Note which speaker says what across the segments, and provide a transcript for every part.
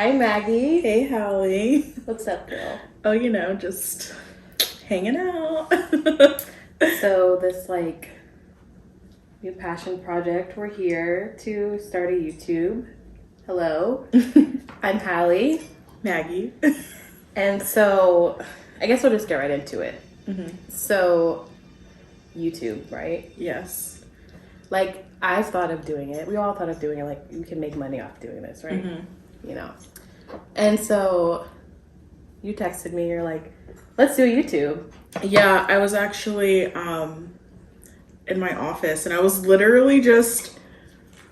Speaker 1: Hi, Maggie.
Speaker 2: Hey, Hallie.
Speaker 1: What's up, girl?
Speaker 2: Oh, just hanging out.
Speaker 1: So, this new passion project, we're here to start a YouTube. Hello, I'm Hallie.
Speaker 2: Maggie.
Speaker 1: And so, I guess we'll just get right into it.
Speaker 2: Mm-hmm.
Speaker 1: So, YouTube, right?
Speaker 2: Yes.
Speaker 1: I've thought of doing it. We all thought of doing it. You can make money off doing this, right?
Speaker 2: Mm-hmm.
Speaker 1: And so, you texted me. You're like, let's do a YouTube.
Speaker 2: Yeah, I was actually in my office and I was literally just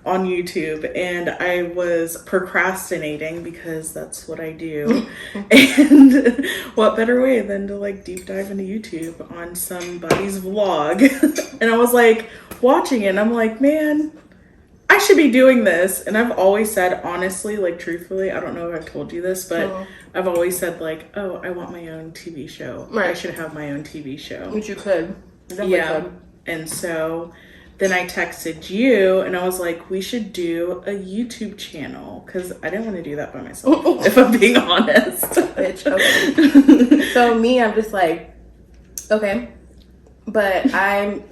Speaker 2: on YouTube and I was procrastinating because that's what I do. And what better way than to deep dive into YouTube on somebody's vlog? And I was watching it and I'm like, man, I should be doing this. And I've always said, honestly, truthfully, I don't know if I've told you this, but I've always said oh, I want my own TV show.
Speaker 1: Right.
Speaker 2: I should have my own TV show.
Speaker 1: Which you could.
Speaker 2: Yeah. And so then I texted you and I was like, we should do a YouTube channel because I didn't want to do that by myself, if I'm being honest.
Speaker 1: Bitch, okay. So I'm just okay. But I've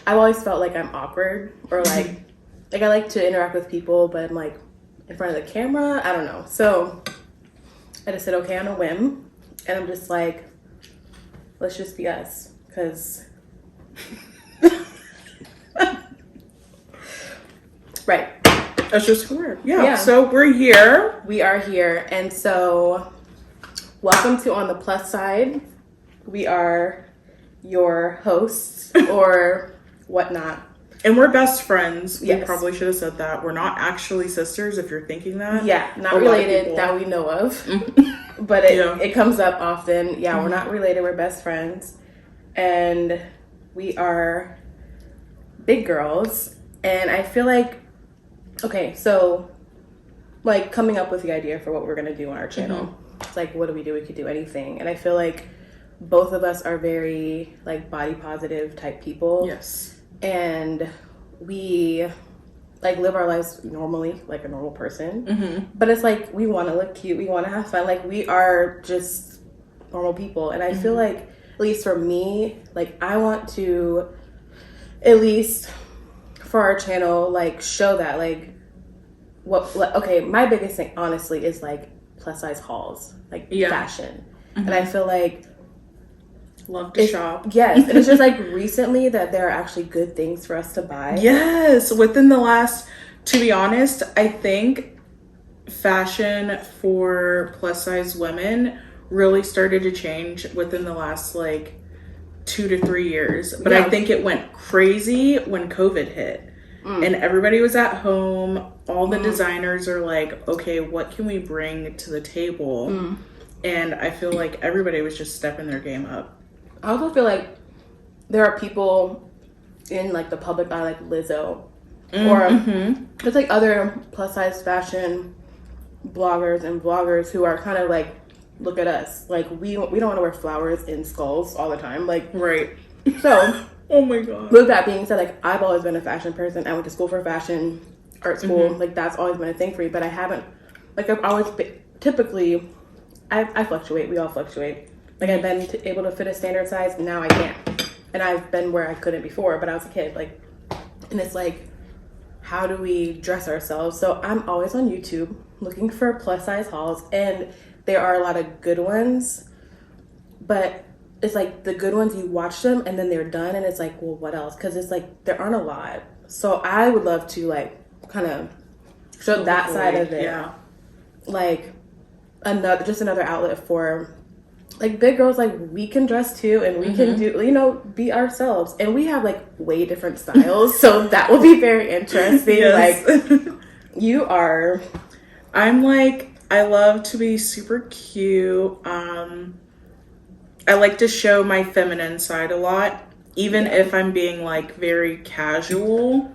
Speaker 1: always felt like I'm awkward or I like to interact with people, but I'm in front of the camera. I don't know. So I just said okay on a whim, and I'm just let's just be us, because right.
Speaker 2: That's just who we're. Yeah. So we're here.
Speaker 1: We are here, and so welcome to On the Plus Side. We are your hosts or whatnot.
Speaker 2: And we're best friends.
Speaker 1: Yes.
Speaker 2: We probably should have said that. We're not actually sisters, if you're thinking that.
Speaker 1: Yeah, not related that we know of. But it comes up often. Yeah, we're not related. We're best friends. And we are big girls. And I feel okay, so coming up with the idea for what we're going to do on our channel. It's what do we do? We could do anything. And I feel both of us are very body positive type people.
Speaker 2: Yes.
Speaker 1: And we live our lives normally, like a normal person. But it's we want to look cute, we want to have fun, we are just normal people. And I feel at least for me, I want to, at least for our channel, show that okay, my biggest thing honestly is plus size hauls, fashion. And I feel
Speaker 2: love to shop.
Speaker 1: Yes. And it's just recently that there are actually good things for us to buy.
Speaker 2: Yes. Within the last, to be honest, I think fashion for plus size women really started to change within the last 2 to 3 years. But I think it went crazy when COVID hit. And everybody was at home. All the designers are okay, what can we bring to the table? And I feel everybody was just stepping their game up.
Speaker 1: I also feel there are people in the public eye, Lizzo, or there's other plus size fashion bloggers and vloggers who are kind of look at us, we don't want to wear flowers in skulls all the time,
Speaker 2: right.
Speaker 1: So
Speaker 2: oh my god.
Speaker 1: With that being said, I've always been a fashion person. I went to school for fashion, art school, that's always been a thing for me. But I haven't I've always been, typically I fluctuate. We all fluctuate. I've been able to fit a standard size, and now I can't. And I've been where I couldn't before, but I was a kid. And it's how do we dress ourselves? So I'm always on YouTube looking for plus size hauls, and there are a lot of good ones. But it's the good ones, you watch them, and then they're done, and it's well, what else? Because it's there aren't a lot. So I would love to kind of show that side of it.
Speaker 2: Yeah.
Speaker 1: Another outlet for big girls, we can dress too, and we can do, be ourselves, and we have way different styles. So that will be very interesting.
Speaker 2: Yes.
Speaker 1: You are,
Speaker 2: I'm I love to be super cute. I like to show my feminine side a lot, even if I'm being very casual.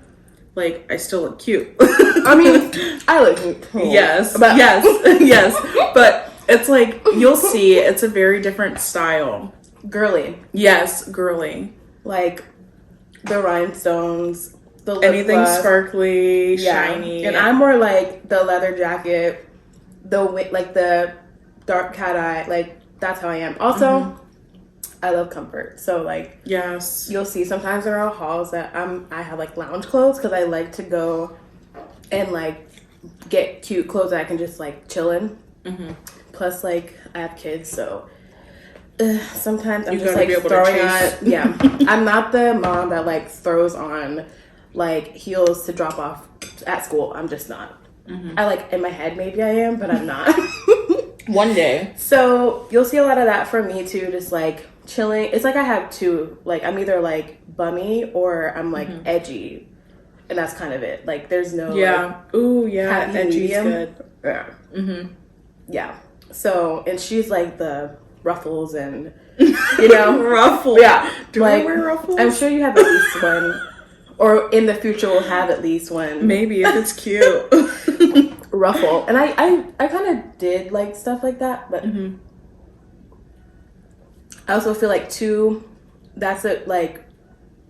Speaker 2: I still look cute.
Speaker 1: I mean, I look cute.
Speaker 2: Yes, yes. But it's you'll see, it's a very different style.
Speaker 1: Girly.
Speaker 2: Yes, girly.
Speaker 1: The rhinestones, the lip
Speaker 2: anything
Speaker 1: gloss.
Speaker 2: sparkly, shiny.
Speaker 1: And I'm more the leather jacket, like the dark cat eye, like that's how I am. Also, I love comfort. So like
Speaker 2: Yes.
Speaker 1: you'll see sometimes in our halls that I have like lounge clothes because I like to go and like get cute clothes that I can just like chill in. Plus like I have kids, so sometimes I'm just like throwing on. Yeah, I'm not the mom that like throws on like heels to drop off at school. I'm just not. I like in my head maybe I am, but I'm not.
Speaker 2: One day.
Speaker 1: So you'll see a lot of that from me too, just like chilling. It's like I have two. Like I'm either like bummy or I'm like edgy, and that's kind of it. Like there's no
Speaker 2: Like, ooh yeah, edgy's good.
Speaker 1: Yeah. Yeah. So and she's like the ruffles and you know
Speaker 2: ruffles.
Speaker 1: Yeah.
Speaker 2: Do I wear ruffles?
Speaker 1: I'm sure you have at least one, or in the future we'll have at least one.
Speaker 2: Maybe if it's cute.
Speaker 1: Ruffle. And I kind of did like stuff like that, but I also feel like too, that's it. Like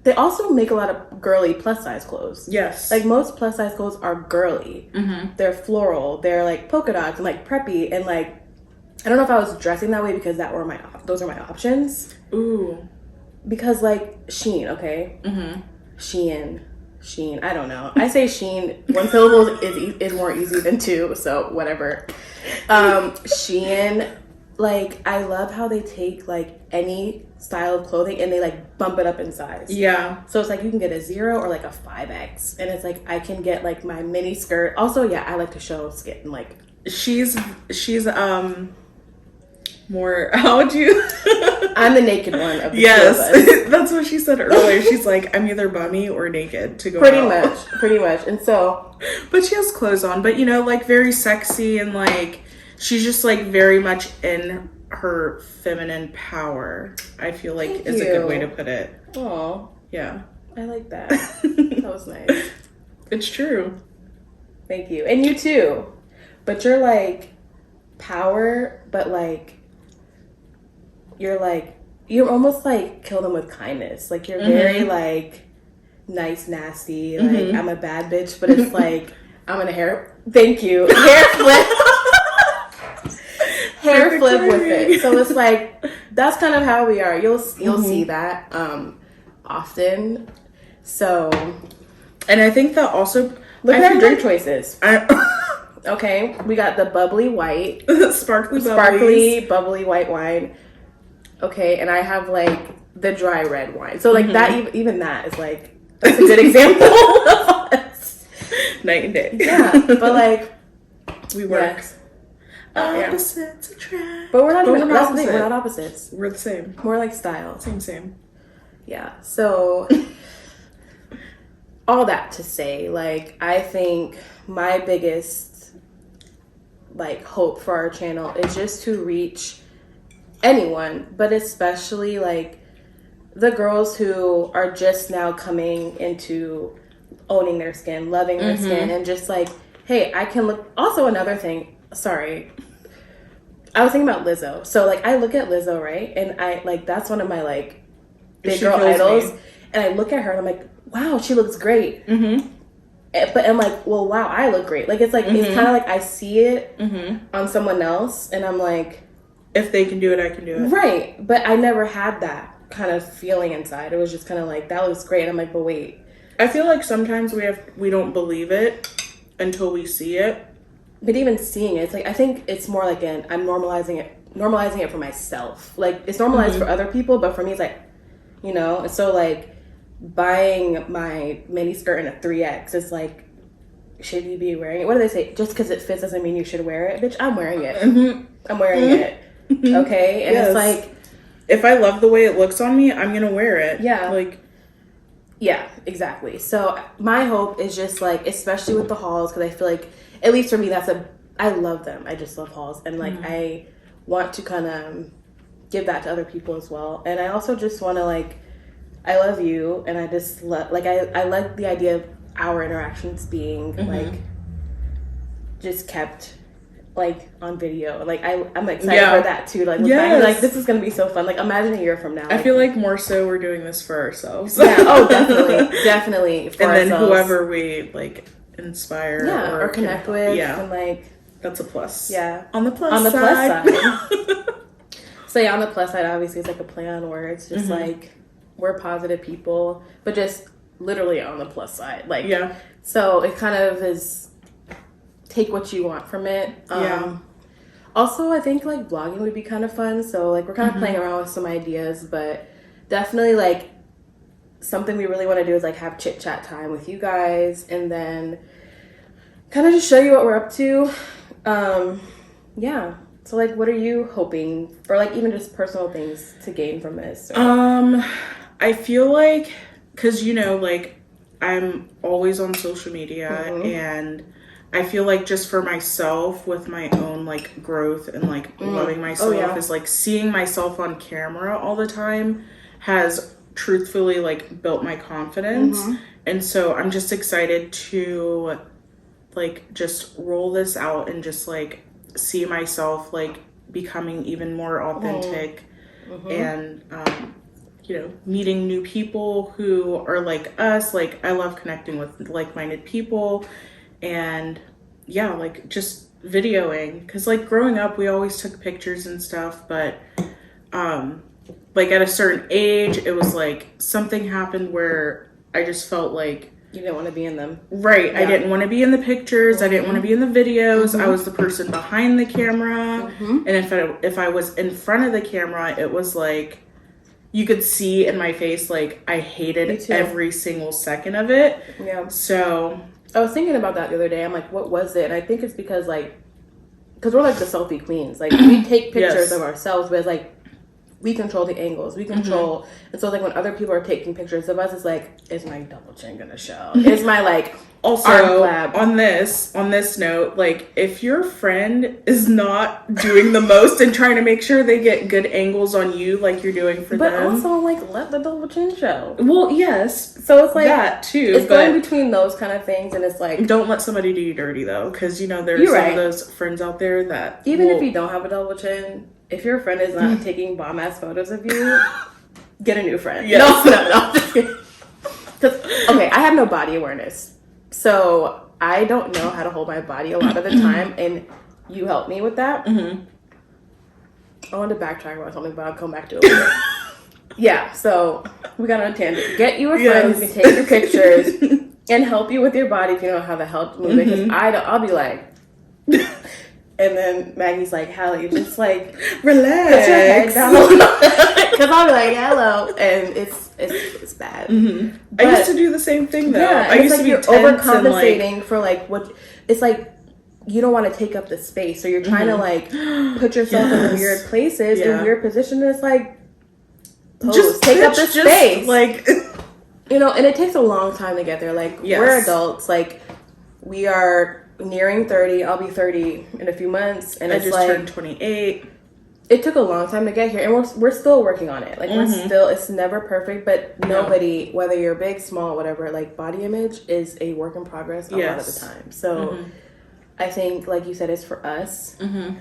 Speaker 1: they also make a lot of girly plus size clothes.
Speaker 2: Yes.
Speaker 1: Like most plus size clothes are girly. They're floral. They're like polka dots and like preppy. And like I don't know if I was dressing that way because those are my options.
Speaker 2: Ooh.
Speaker 1: Because like Shein, okay. Shein. I don't know. I say Shein. One syllable is more easy than two, so whatever. Shein, like I love how they take like any style of clothing and they like bump it up in size.
Speaker 2: Yeah.
Speaker 1: So it's like you can get a 0 or like a 5X, and it's like I can get like my mini skirt. Also, yeah, I like to show skin. Like
Speaker 2: she's more. How would you?
Speaker 1: I'm the naked one of the two
Speaker 2: yes,
Speaker 1: of us.
Speaker 2: that's what she said earlier. She's like, I'm either bummy or naked to go
Speaker 1: Pretty
Speaker 2: out.
Speaker 1: much. And so,
Speaker 2: but she has clothes on. But you know, like very sexy and like she's just like very much in her feminine power. I feel like is a good way to put it.
Speaker 1: Oh,
Speaker 2: yeah,
Speaker 1: I like that. That was nice.
Speaker 2: It's true.
Speaker 1: Thank you, and you too. But you're like power, but like. You're almost like kill them with kindness. Like you're very like nice, nasty. Like I'm a bad bitch, but it's like I'm gonna thank you. Hair flip with it. So it's like that's kind of how we are. You'll see that often. So
Speaker 2: and I think that also
Speaker 1: look at our drink choices. Okay, we got the bubbly white,
Speaker 2: sparkly
Speaker 1: bubbly white wine. Okay, and I have like the dry red wine. So like that, even that is like that's a good example of us.
Speaker 2: Night and day.
Speaker 1: Yeah, but like
Speaker 2: we work.
Speaker 1: Yes.
Speaker 2: Opposites attract.
Speaker 1: But we're not. We're not opposites.
Speaker 2: We're the same.
Speaker 1: More like style.
Speaker 2: Same.
Speaker 1: Yeah. So all that to say, like I think my biggest like hope for our channel is just to reach anyone, but especially like the girls who are just now coming into owning their skin, loving their skin, and just like, hey, I can look. Also, another thing, sorry, I was thinking about Lizzo. So like, I look at Lizzo, right, and I like that's one of my like big girl idols, and I look at her and I'm like, wow, she looks great. But I'm like, well, wow, I look great. Like it's like it's kind of like I see it on someone else, and I'm like.
Speaker 2: If they can do it, I can do it.
Speaker 1: Right. But I never had that kind of feeling inside. It was just kind of like, that looks great. And I'm like, but wait.
Speaker 2: I feel like sometimes we don't believe it until we see it.
Speaker 1: But even seeing it, it's like, I think it's more like I'm normalizing it for myself. Like, it's normalized for other people, but for me, it's like, you know? So, like, buying my mini skirt in a 3X, it's like, should you be wearing it? What do they say? Just because it fits doesn't mean you should wear it. Bitch, I'm wearing it. I'm wearing it. Okay, and it's like
Speaker 2: if I love the way it looks on me, I'm gonna wear it.
Speaker 1: Yeah,
Speaker 2: like
Speaker 1: yeah, exactly. So my hope is just like, especially with the hauls, because I feel like at least for me, I love them. I just love hauls, and like I want to kind of give that to other people as well. And I also just want to like, I love you, and I just like I like the idea of our interactions being like just kept. Like on video, like I'm excited for that too. Like look back, like this is gonna be so fun. Like imagine a year from now.
Speaker 2: I feel like more so we're doing this for ourselves.
Speaker 1: Yeah. Oh, definitely. For
Speaker 2: and then
Speaker 1: ourselves.
Speaker 2: whoever we like inspire,
Speaker 1: or connect with, and like
Speaker 2: That's a plus.
Speaker 1: Yeah.
Speaker 2: On the plus
Speaker 1: On the
Speaker 2: side.
Speaker 1: plus side. So yeah, on the plus side, obviously, it's like a play on words. Just like we're positive people, but just literally on the plus side. Like,
Speaker 2: Yeah.
Speaker 1: So it kind of is take what you want from it.
Speaker 2: Yeah.
Speaker 1: Also, I think like vlogging would be kind of fun. So like we're kind of playing around with some ideas, but definitely like something we really want to do is like have chit chat time with you guys, and then kind of just show you what we're up to. Yeah. So like, what are you hoping, or like even just personal things to gain from this? Or...
Speaker 2: I feel like, cause you know, like I'm always on social media, and I feel like just for myself with my own like growth and like loving myself is like seeing myself on camera all the time has truthfully like built my confidence. And so I'm just excited to like just roll this out and just like see myself like becoming even more authentic and you know, meeting new people who are like us. Like I love connecting with like-minded people, and yeah, like just videoing, because like growing up we always took pictures and stuff, but like at a certain age it was like something happened where I just felt like
Speaker 1: you didn't want to be in them.
Speaker 2: Right. Yeah. I didn't want to be in the pictures. I didn't want to be in the videos. I was the person behind the camera. And if I was in front of the camera, it was like, you could see in my face, like I hated every single second of it.
Speaker 1: Yeah.
Speaker 2: So
Speaker 1: I was thinking about that the other day. I'm like, what was it? And I think it's because we're like the selfie queens. Like we take pictures of ourselves, but it's like, we control the angles. We control, and so like when other people are taking pictures of us, it's like, is my double chin gonna show? Is my like
Speaker 2: also on this note, like if your friend is not doing the most and trying to make sure they get good angles on you, like you're doing for them,
Speaker 1: but also like let the double chin show.
Speaker 2: Well, yes,
Speaker 1: so it's like
Speaker 2: that too.
Speaker 1: It's going between those kind of things, and it's like
Speaker 2: don't let somebody do you dirty though, because you know there's some of those friends out there that
Speaker 1: even if you don't have a double chin. If your friend is not taking bomb-ass photos of you, get a new friend.
Speaker 2: Yes.
Speaker 1: No. Okay, I have no body awareness. So I don't know how to hold my body a lot of the time, and you help me with that. I wanted to backtrack about something, but I'll come back to it later. Yeah, so we got on a tangent. Get you a friend who can take your pictures and help you with your body if you don't know how the hell to move it. Because I'll be like... And then Maggie's like, Hallie, just like
Speaker 2: relax.
Speaker 1: Put your head down. Because I'll be like, hello. And it's bad.
Speaker 2: But, I used to do the same thing though.
Speaker 1: Yeah,
Speaker 2: I used
Speaker 1: like
Speaker 2: to be
Speaker 1: you're overcompensating for like what it's like you don't want to take up the space. So you're trying to like put yourself in weird places in weird positions. It's like just take up the space.
Speaker 2: Like
Speaker 1: you know, and it takes a long time to get there. Like we're adults, like we are nearing 30. I'll be 30 in a few months, and
Speaker 2: I just turned 28.
Speaker 1: It took a long time to get here, and we're still working on it. Like we're still, it's never perfect, but nobody, whether you're big, small, whatever, like body image is a work in progress a lot of the time. So I think, like you said, it's for us,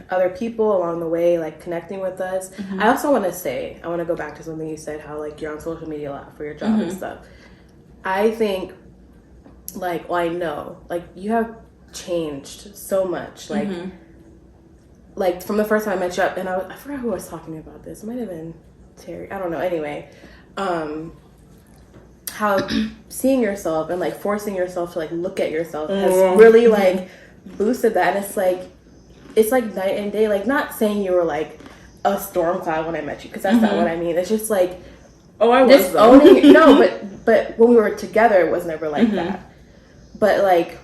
Speaker 1: other people along the way, like connecting with us. I also want to I want to go back to something you said, how like you're on social media a lot for your job and stuff. I think, like, well, I know, like you have changed so much, like from the first time I met you up, and I forgot who I was talking about this. It might have been Terry. I don't know. Anyway, how seeing yourself and like forcing yourself to like look at yourself has really like boosted that. And it's like night and day. Like not saying you were like a storm cloud when I met you, because that's not what I mean. It's just like
Speaker 2: I was
Speaker 1: just owning. No, but when we were together, it was never like that. But like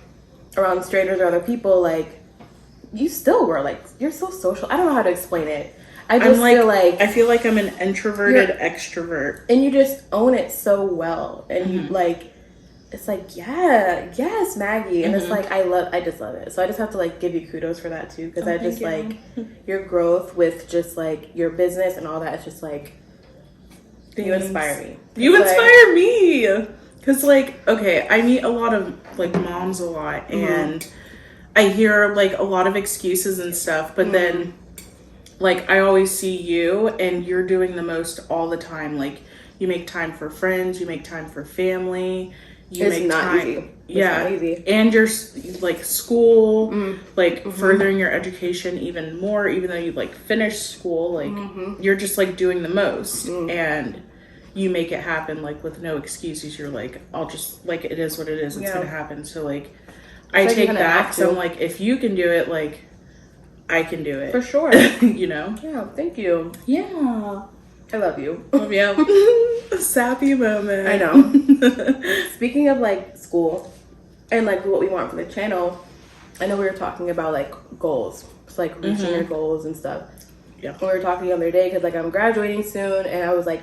Speaker 1: around strangers or other people, like you still were like, you're so social. I don't know how to explain it. I feel like
Speaker 2: I'm an introverted extrovert,
Speaker 1: and you just own it so well, and you like, it's like yes Maggie, and it's like I just love it. So I just have to like give you kudos for that too, because I just like your growth with just like your business and all that. It's just like you inspire me.
Speaker 2: You inspire me. Because, like, okay, I meet a lot of, like, moms a lot, and I hear, like, a lot of excuses and stuff, but then, like, I always see you, and you're doing the most all the time. Like, you make time for friends, you make time for family, you
Speaker 1: It's
Speaker 2: make
Speaker 1: not
Speaker 2: time.
Speaker 1: easy. It's
Speaker 2: Yeah,
Speaker 1: not easy.
Speaker 2: and your like school, like
Speaker 1: Mm-hmm.
Speaker 2: furthering your education even more. Even though you like finish school, like
Speaker 1: Mm-hmm.
Speaker 2: you're just like doing the most, and you make it happen like with no excuses. You're like, I'll just like it is what it is. It's
Speaker 1: Yeah.
Speaker 2: gonna happen. So like, I
Speaker 1: like you
Speaker 2: take
Speaker 1: kinda
Speaker 2: that
Speaker 1: have
Speaker 2: because
Speaker 1: to.
Speaker 2: I'm like, if you can do it, like I can do it
Speaker 1: For sure.
Speaker 2: you know.
Speaker 1: Yeah, thank you.
Speaker 2: Yeah.
Speaker 1: I love you.
Speaker 2: Love you. Sappy moment.
Speaker 1: I know. Speaking of like school and like what we want for the channel, I know we were talking about like goals. It's like reaching your goals and stuff.
Speaker 2: Yeah.
Speaker 1: And we were talking the other day because like I'm graduating soon and I was like,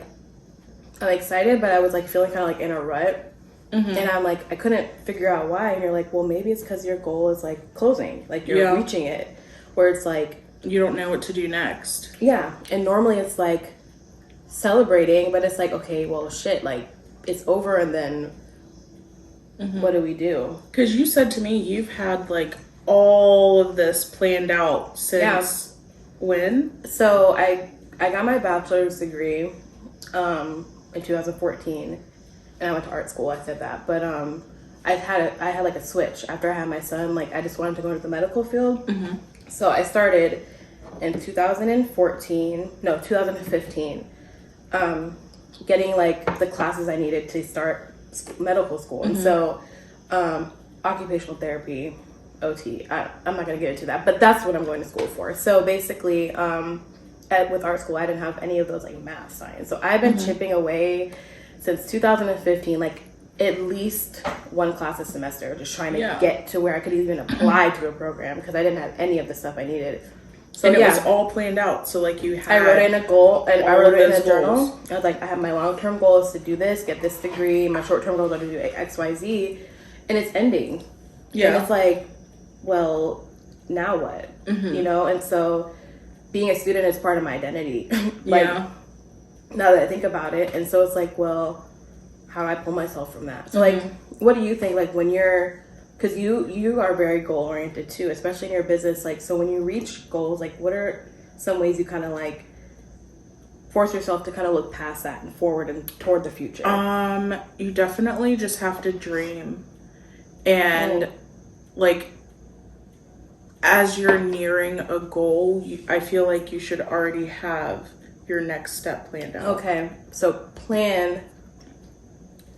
Speaker 1: I'm excited, but I was like feeling kind of like in a rut. And I'm like, I couldn't figure out why. And you're like, well, maybe it's because your goal is like closing, like you're reaching it. Where it's like,
Speaker 2: you don't know what to do next.
Speaker 1: yeah. And normally it's like celebrating, but it's like, okay, well, shit, like it's over and then what do we do?
Speaker 2: Because you said to me you've had like all of this planned out since when?
Speaker 1: So I got my bachelor's degree in 2014 and I went to art school. I said that, but I had like a switch after I had my son. Like I just wanted to go into the medical field. So I started in 2015, getting like the classes I needed to start medical school. And so occupational therapy, OT, I'm not going to get into that, but that's what I'm going to school for. So basically, with art school, I didn't have any of those like math, science. So I've been chipping away since 2015, like at least one class a semester, just trying to get to where I could even apply to a program because I didn't have any of the stuff I needed. So
Speaker 2: and it was all planned out. So like you had
Speaker 1: I wrote in a goal and I wrote it in a journal.
Speaker 2: goals.
Speaker 1: I was like, I have my long-term goal is to do this, get this degree. My short-term goal is to do X, Y, Z, and it's ending.
Speaker 2: Yeah.
Speaker 1: And it's like, well, now what? You know? And so being a student is part of my identity. Like, now that I think about it. And so it's like, well, how do I pull myself from that? So like, what do you think, like when you're, because you are very goal oriented too, especially in your business. Like, so when you reach goals, like what are some ways you kind of like force yourself to kind of look past that and forward and toward the future?
Speaker 2: You definitely just have to dream. And like, as you're nearing a goal, I feel like you should already have your next step planned out.
Speaker 1: Okay, so plan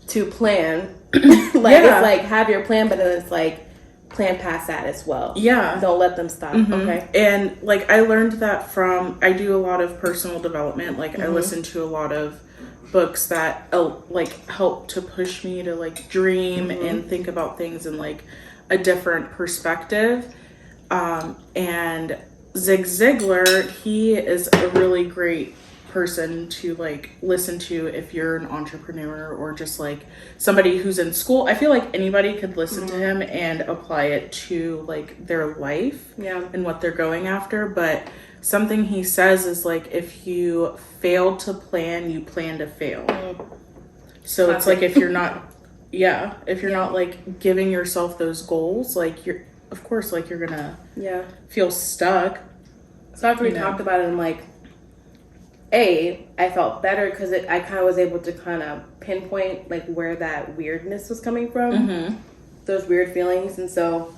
Speaker 1: to plan. Like it's like have your plan, but then it's like plan past that as well.
Speaker 2: Yeah.
Speaker 1: Don't let them stop. Okay.
Speaker 2: And like I learned that from, I do a lot of personal development. Like I listen to a lot of books that like help to push me to like dream and think about things in like a different perspective. And Zig Ziglar, he is a really great person to like listen to if you're an entrepreneur or just like somebody who's in school. I feel like anybody could listen to him and apply it to like their life and what they're going after. But something he says is like, if you fail to plan, you plan to fail. So it's like, if you're not not like giving yourself those goals, like you're, of course, like you're gonna feel stuck.
Speaker 1: So after we talked about it, I'm like, I felt better because I kind of was able to kind of pinpoint like where that weirdness was coming from, those weird feelings. And so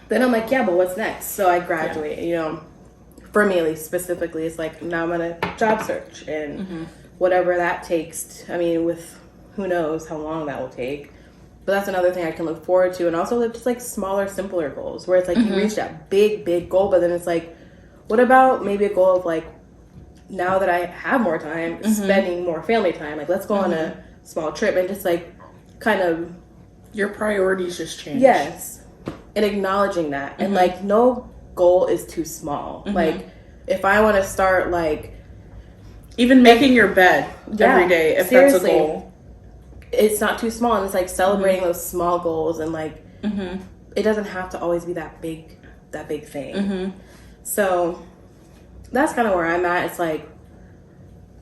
Speaker 1: then I'm like, yeah, but what's next? So I graduate, you know, for me at least specifically, it's like now I'm on a job search and whatever that takes. I mean, with who knows how long that will take. But that's another thing I can look forward to. And also just like smaller, simpler goals where it's like you reach that big goal, but then it's like, what about maybe a goal of like, now that I have more time, spending more family time, like let's go on a small trip and just like kind of
Speaker 2: your priorities just change.
Speaker 1: Yes. And acknowledging that. And like no goal is too small. Like if I want to start like
Speaker 2: even making your bed every day, if
Speaker 1: seriously,
Speaker 2: that's a goal,
Speaker 1: it's not too small. And it's like celebrating those small goals and like it doesn't have to always be that big thing. So that's kind of where I'm at. It's like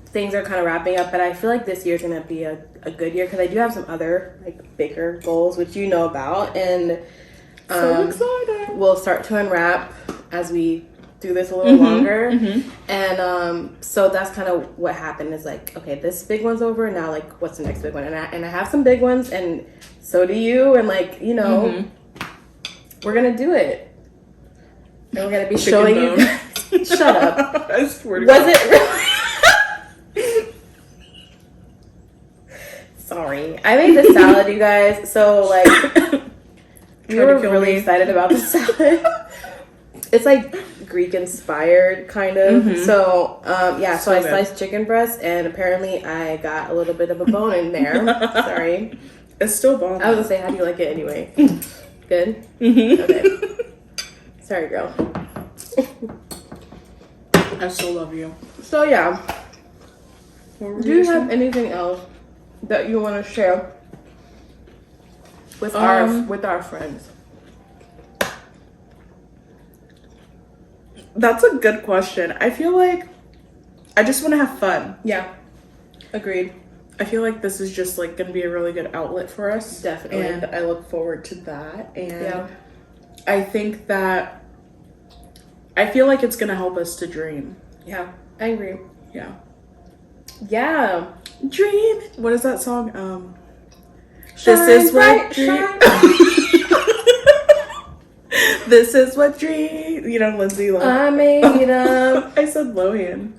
Speaker 1: things are kind of wrapping up, but I feel like this year's gonna be a good year because I do have some other like bigger goals which you know about, and
Speaker 2: so excited.
Speaker 1: we'll start to unwrap as we do this a little longer.
Speaker 2: Mm-hmm.
Speaker 1: And so that's kind of what happened is like, okay, this big one's over. Now, like, what's the next big one? And I have some big ones, and so do you. And, like, you know, we're going to do it. And we're going to be
Speaker 2: Chicken
Speaker 1: showing
Speaker 2: bone.
Speaker 1: you. Shut up.
Speaker 2: I swear to
Speaker 1: Was
Speaker 2: God.
Speaker 1: it really? Sorry. I made the salad, you guys. So, like, we
Speaker 2: Try to
Speaker 1: were
Speaker 2: kill
Speaker 1: really
Speaker 2: me.
Speaker 1: excited about the salad. It's like Greek inspired, kind of. So, yeah, so I
Speaker 2: good.
Speaker 1: sliced chicken breast, and apparently I got a little bit of a bone in there. Sorry.
Speaker 2: It's still bomb.
Speaker 1: I was gonna say, how do you like it anyway? Good?
Speaker 2: Mm-hmm.
Speaker 1: Okay. Sorry, girl.
Speaker 2: I still love you.
Speaker 1: So, yeah.
Speaker 2: What were
Speaker 1: Do
Speaker 2: we
Speaker 1: you
Speaker 2: saying?
Speaker 1: have anything else that you want to share with with our friends?
Speaker 2: That's a good question. I feel like I just want to have fun.
Speaker 1: Yeah. Agreed.
Speaker 2: I feel like this is just like going to be a really good outlet for us.
Speaker 1: Definitely.
Speaker 2: And I look forward to that. And
Speaker 1: Yeah.
Speaker 2: I think that I feel like it's going to help us to dream.
Speaker 1: Yeah. I agree.
Speaker 2: Yeah.
Speaker 1: Yeah.
Speaker 2: Dream. What is that song?
Speaker 1: Shine
Speaker 2: This is what
Speaker 1: bright,
Speaker 2: dream.
Speaker 1: shine.
Speaker 2: This is what dream. You know, Lindsay Lohan.
Speaker 1: I made up.
Speaker 2: I said Lohan.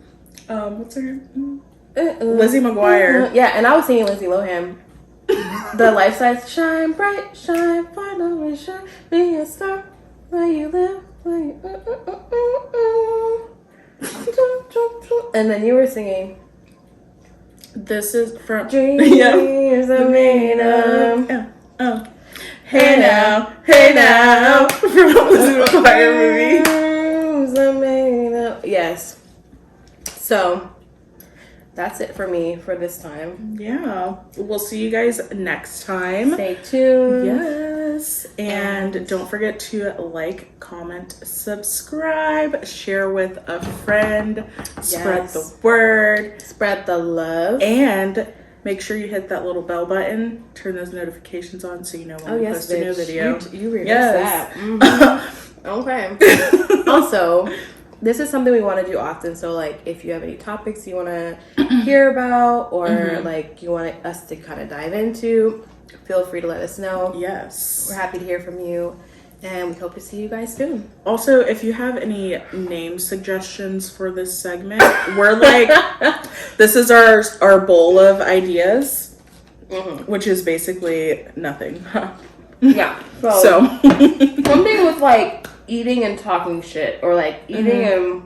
Speaker 2: What's her name? Lizzie McGuire.
Speaker 1: Yeah, and I was singing Lindsay Lohan. The life size. Shine bright, shine, finally shine, be a star where you live. Where you, and then you were singing.
Speaker 2: This is from
Speaker 1: Dreams are made of.
Speaker 2: Yeah. Oh. Hey now, from Lizzie McGuire movie.
Speaker 1: Dreams are made of. Yes. So that's it for me for this time.
Speaker 2: Yeah. We'll see you guys next time.
Speaker 1: Stay tuned.
Speaker 2: Yes. And don't forget to like, comment, subscribe, share with a friend, spread
Speaker 1: Yes.
Speaker 2: the word,
Speaker 1: Spread the love.
Speaker 2: and make sure you hit that little bell button, turn those notifications on so you know when
Speaker 1: Oh
Speaker 2: we
Speaker 1: yes,
Speaker 2: post a new
Speaker 1: bitch.
Speaker 2: video.
Speaker 1: You remix
Speaker 2: Yes.
Speaker 1: that. Mhm. Okay. Also, this is something we want to do often. So, like, if you have any topics you want to hear about, or like you want us to kind of dive into, feel free to let us know.
Speaker 2: Yes.
Speaker 1: We're happy to hear from you, and we hope to see you guys soon.
Speaker 2: Also, if you have any name suggestions for this segment, we're like, this is our bowl of ideas, which is basically nothing.
Speaker 1: Yeah. So,
Speaker 2: So,
Speaker 1: something with like eating and talking shit, or like eating and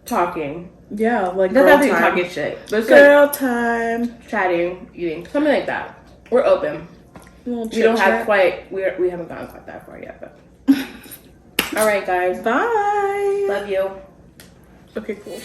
Speaker 1: talking.
Speaker 2: yeah, like
Speaker 1: Doesn't
Speaker 2: girl
Speaker 1: have to be
Speaker 2: time.
Speaker 1: talking shit. But it's
Speaker 2: Girl time.
Speaker 1: like chatting, eating, something like that. We're open.
Speaker 2: Little
Speaker 1: We don't have
Speaker 2: chit-chat.
Speaker 1: quite. We haven't gotten quite that far yet, but. All right, guys.
Speaker 2: Bye.
Speaker 1: Love you.
Speaker 2: Okay, cool.